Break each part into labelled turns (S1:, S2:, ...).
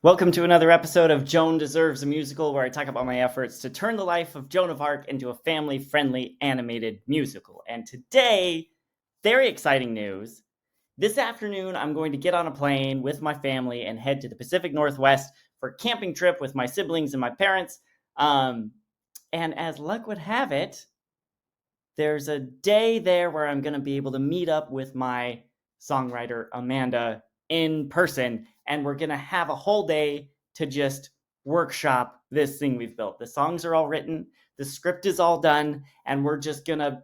S1: Welcome to another episode of Joan Deserves, a musical where I talk about my efforts to turn the life of Joan of Arc into a family-friendly animated musical. And today, very exciting news. This afternoon, I'm going to get on a plane with my family and head to the Pacific Northwest for a camping trip with my siblings and my parents. And as luck would have it, there's a day there where I'm going to be able to meet up with my songwriter, Amanda, in person, and we're going to have a whole day to just workshop this thing we've built. The songs are all written, the script is all done, and we're just going to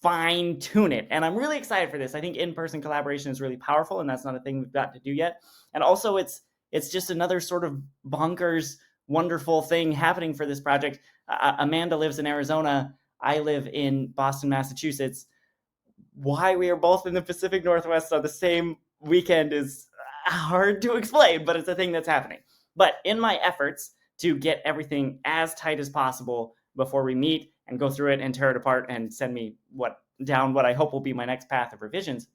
S1: fine tune it. And I'm really excited for this. I think in-person collaboration is really powerful, and that's not a thing we've got to do yet. And also it's just another sort of bonkers, wonderful thing happening for this project. Amanda lives in Arizona. I live in Boston, Massachusetts. Why we are both in the Pacific Northwest on the same weekend is hard to explain, but it's a thing that's happening. But in my efforts to get everything as tight as possible before we meet and go through it and tear it apart and send me what I hope will be my next path of revisions,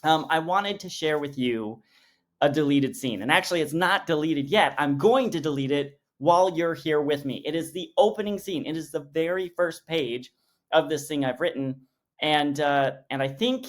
S1: I wanted to share with you a deleted scene. And actually, it's not deleted yet. I'm going to delete it while you're here with me. It is the opening scene. It is the very first page of this thing I've written. And I think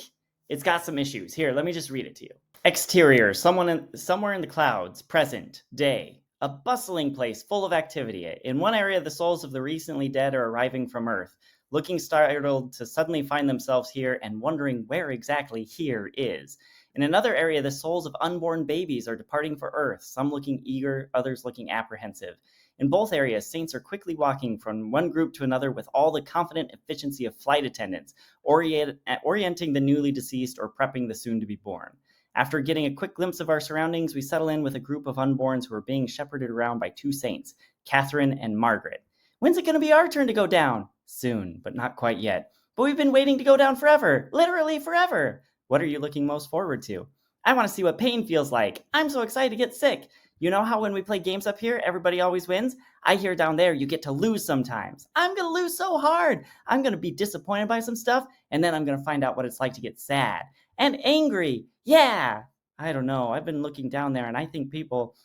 S1: it's got some issues. Here, let me just read it to you. Exterior, somewhere in the clouds, present, day. A bustling place full of activity. In one area, the souls of the recently dead are arriving from Earth, looking startled to suddenly find themselves here and wondering where exactly here is. In another area, the souls of unborn babies are departing for Earth, some looking eager, others looking apprehensive. In both areas, saints are quickly walking from one group to another with all the confident efficiency of flight attendants, orienting the newly deceased or prepping the soon-to-be born. After getting a quick glimpse of our surroundings, we settle in with a group of unborns who are being shepherded around by two saints, Catherine and Margaret. When's it going to be our turn to go down? Soon, but not quite yet. But we've been waiting to go down forever, literally forever. What are you looking most forward to? I want to see what pain feels like. I'm so excited to get sick. You know how when we play games up here, everybody always wins? I hear down there you get to lose sometimes. I'm going to lose so hard. I'm going to be disappointed by some stuff, and then I'm going to find out what it's like to get sad. And angry. Yeah. I don't know. I've been looking down there, and I think people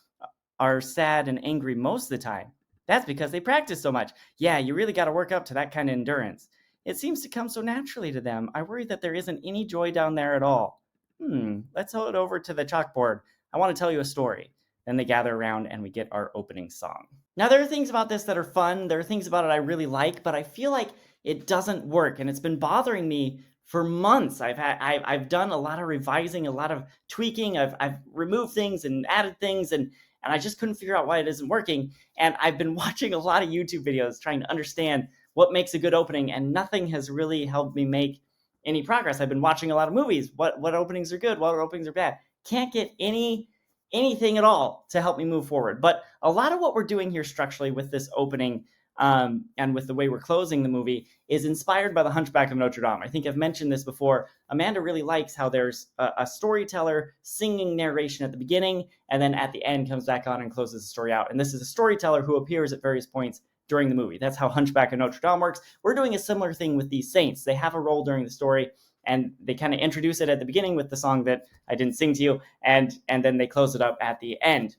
S1: are sad and angry most of the time. That's because they practice so much. Yeah, you really got to work up to that kind of endurance. It seems to come so naturally to them. I worry that there isn't any joy down there at all. Let's head over to the chalkboard. I want to tell you a story. Then they gather around and we get our opening song. Now, there are things about this that are fun. There are things about it I really like, but I feel like it doesn't work, and it's been bothering me for months. I've done a lot of revising, a lot of tweaking. I've removed things and added things, and I just couldn't figure out why it isn't working. And I've been watching a lot of YouTube videos trying to understand what makes a good opening, and nothing has really helped me make any progress. I've been watching a lot of movies. What openings are good? What openings are bad? Can't get anything at all to help me move forward. But a lot of what we're doing here structurally with this opening and with the way we're closing the movie is inspired by The Hunchback of Notre Dame. I think I've mentioned this before. Amanda really likes how there's a storyteller singing narration at the beginning, and then at the end comes back on and closes the story out. And this is a storyteller who appears at various points during the movie. That's how Hunchback of Notre Dame works. We're doing a similar thing with these saints. They have a role during the story, and they kind of introduce it at the beginning with the song that I didn't sing to you, and then they close it up at the end.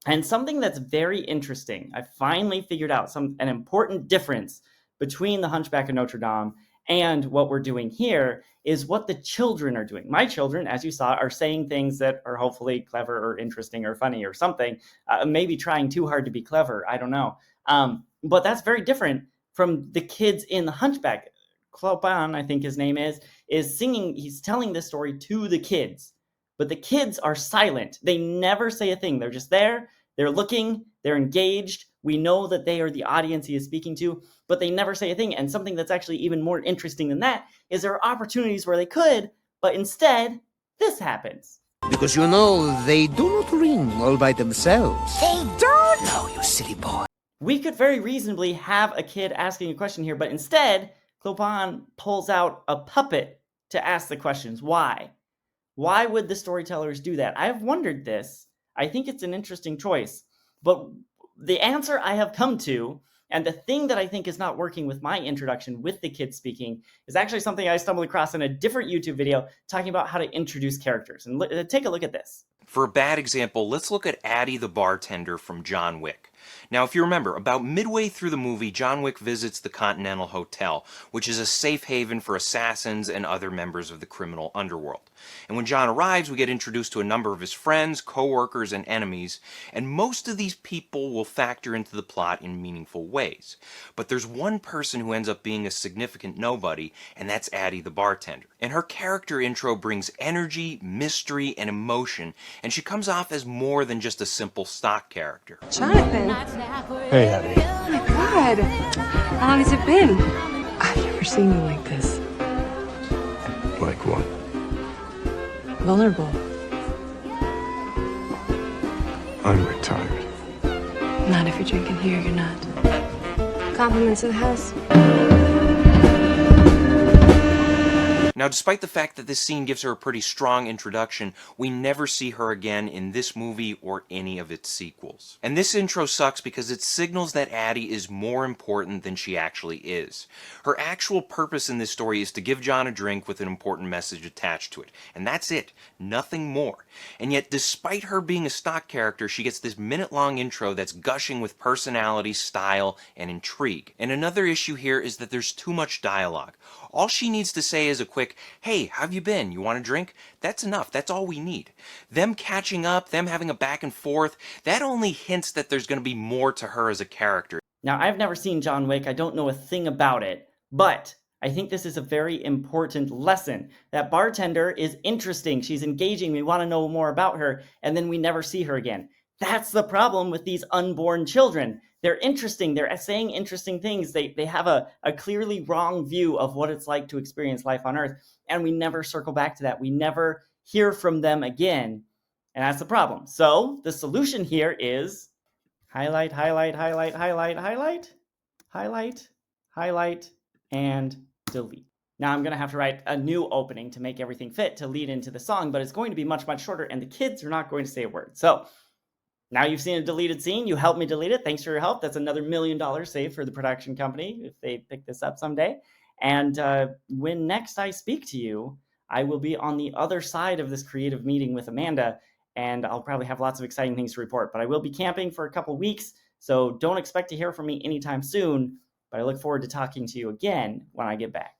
S1: And something that's very interesting, I finally figured out an important difference between the Hunchback of Notre Dame and what we're doing here is what the children are doing. My children, as you saw, are saying things that are hopefully clever or interesting or funny or something, maybe trying too hard to be clever. I don't know. But that's very different from the kids in the Hunchback. Clopin, I think his name is singing. He's telling this story to the kids, but the kids are silent. They never say a thing. They're just there. They're looking. They're engaged. We know that they are the audience he is speaking to, but they never say a thing. And something that's actually even more interesting than that is there are opportunities where they could, but instead, this happens.
S2: Because you know, they do not ring all by themselves.
S3: They don't?
S2: No, you silly boy.
S1: We could very reasonably have a kid asking a question here, but instead, Clopin pulls out a puppet to ask the questions. Why? Why would the storytellers do that? I've wondered this. I think it's an interesting choice. But the answer I have come to, and the thing that I think is not working with my introduction with the kids speaking, is actually something I stumbled across in a different YouTube video talking about how to introduce characters. And take a look at this.
S3: For a bad example, let's look at Addie the bartender from John Wick. Now, if you remember, about midway through the movie, John Wick visits the Continental Hotel, which is a safe haven for assassins and other members of the criminal underworld. And when John arrives, we get introduced to a number of his friends, co-workers, and enemies, and most of these people will factor into the plot in meaningful ways. But there's one person who ends up being a significant nobody, and that's Addie the bartender. And her character intro brings energy, mystery, and emotion, and she comes off as more than just a simple stock character.
S4: Jonathan.
S5: Hey, Abby.
S4: Oh my God. How long has it been? I've never seen you like this.
S5: Like what?
S4: Vulnerable.
S5: I'm retired.
S4: Not if you're drinking here, you're not. Compliments of the house.
S3: Now, despite the fact that this scene gives her a pretty strong introduction, we never see her again in this movie or any of its sequels. And this intro sucks because it signals that Addie is more important than she actually is. Her actual purpose in this story is to give John a drink with an important message attached to it. And that's it. Nothing more. And yet, despite her being a stock character, she gets this minute-long intro that's gushing with personality, style, and intrigue. And another issue here is that there's too much dialogue. All she needs to say is a quick, "Hey, how've you been? You want a drink?" That's enough. That's all we need. Them catching up, them having a back and forth, that only hints that there's going to be more to her as a character.
S1: Now, I've never seen John Wick. I don't know a thing about it, but I think this is a very important lesson. That bartender is interesting. She's engaging. We want to know more about her, and then we never see her again. That's the problem with these unborn children. They're interesting. They're saying interesting things. They have a clearly wrong view of what it's like to experience life on Earth, and we never circle back to that. We never hear from them again, and that's the problem. So the solution here is highlight, highlight, highlight, highlight, highlight, highlight, highlight, and delete. Now I'm going to have to write a new opening to make everything fit to lead into the song, but it's going to be much, much shorter, and the kids are not going to say a word. So now you've seen a deleted scene. You helped me delete it. Thanks for your help. That's another $1 million saved for the production company if they pick this up someday. And when next I speak to you, I will be on the other side of this creative meeting with Amanda, and I'll probably have lots of exciting things to report. But I will be camping for a couple weeks, so don't expect to hear from me anytime soon. But I look forward to talking to you again when I get back.